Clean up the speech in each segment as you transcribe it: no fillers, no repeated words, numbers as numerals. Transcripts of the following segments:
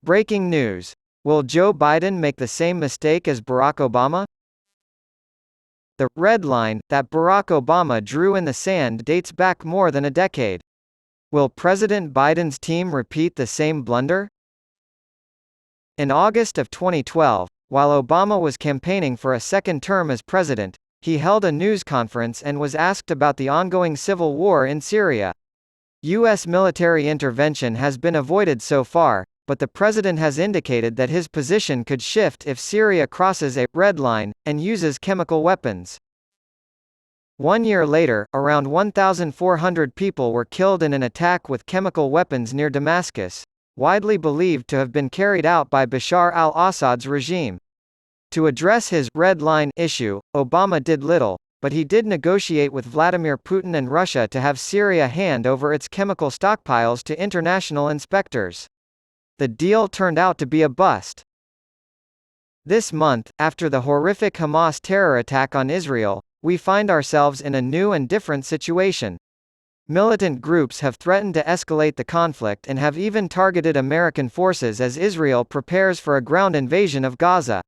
Breaking news. Will Joe Biden make the same mistake as Barack Obama? The red line that Barack Obama drew in the sand dates back more than a decade. Will President Biden's team repeat the same blunder? In August of 2012, while Obama was campaigning for a second term as president, he held a news conference and was asked about the ongoing civil war in Syria. U.S. military intervention has been avoided so far, but the president has indicated that his position could shift if Syria crosses a red line and uses chemical weapons. 1 year later, around 1,400 people were killed in an attack with chemical weapons near Damascus, widely believed to have been carried out by Bashar al-Assad's regime. To address his red line issue, Obama did little, but he did negotiate with Vladimir Putin and Russia to have Syria hand over its chemical stockpiles to international inspectors. The deal turned out to be a bust. This month, after the horrific Hamas terror attack on Israel, we find ourselves in a new and different situation. Militant groups have threatened to escalate the conflict and have even targeted American forces as Israel prepares for a ground invasion of Gaza.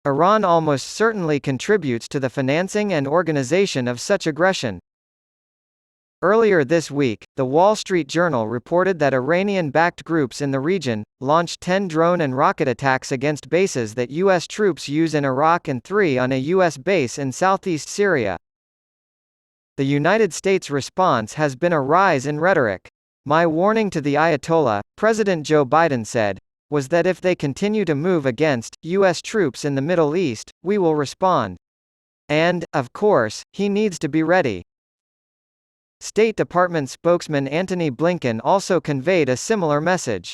Iran almost certainly contributes to the financing and organization of such aggression. Earlier this week, The Wall Street Journal reported that Iranian-backed groups in the region launched 10 drone and rocket attacks against bases that U.S. troops use in Iraq and 3 on a U.S. base in southeast Syria. The United States response has been a rise in rhetoric. My warning to the Ayatollah, President Joe Biden said, was that if they continue to move against U.S. troops in the Middle East, we will respond. And, of course, he needs to be ready. State Department spokesman Antony Blinken also conveyed a similar message.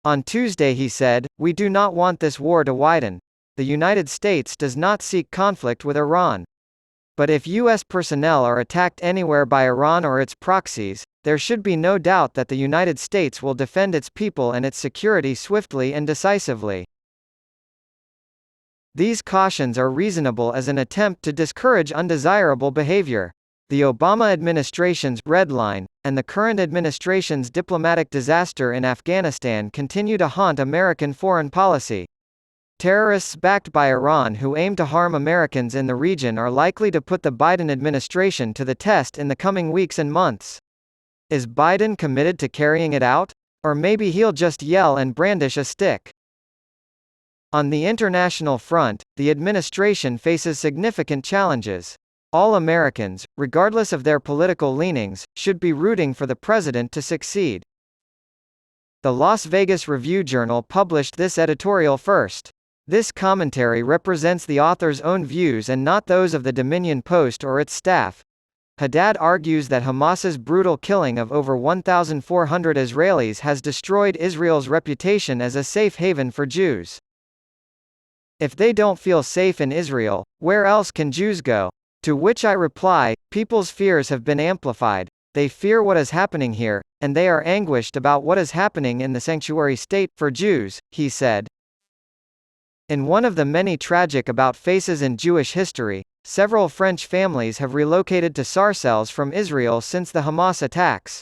On Tuesday he said, "We do not want this war to widen. The United States does not seek conflict with Iran. But if U.S. personnel are attacked anywhere by Iran or its proxies, there should be no doubt that the United States will defend its people and its security swiftly and decisively." These cautions are reasonable as an attempt to discourage undesirable behavior. The Obama administration's red line, and the current administration's diplomatic disaster in Afghanistan continue to haunt American foreign policy. Terrorists backed by Iran who aim to harm Americans in the region are likely to put the Biden administration to the test in the coming weeks and months. Is Biden committed to carrying it out? Or maybe he'll just yell and brandish a stick. On the international front, the administration faces significant challenges. All Americans, regardless of their political leanings, should be rooting for the president to succeed. The Las Vegas Review-Journal published this editorial first. This commentary represents the author's own views and not those of the Dominion Post or its staff. Haddad argues that Hamas's brutal killing of over 1,400 Israelis has destroyed Israel's reputation as a safe haven for Jews. If they don't feel safe in Israel, where else can Jews go? To which I reply, people's fears have been amplified. They fear what is happening here, and they are anguished about what is happening in the sanctuary state for Jews, he said. In one of the many tragic about faces in Jewish history, several French families have relocated to Sarcelles from Israel since the Hamas attacks.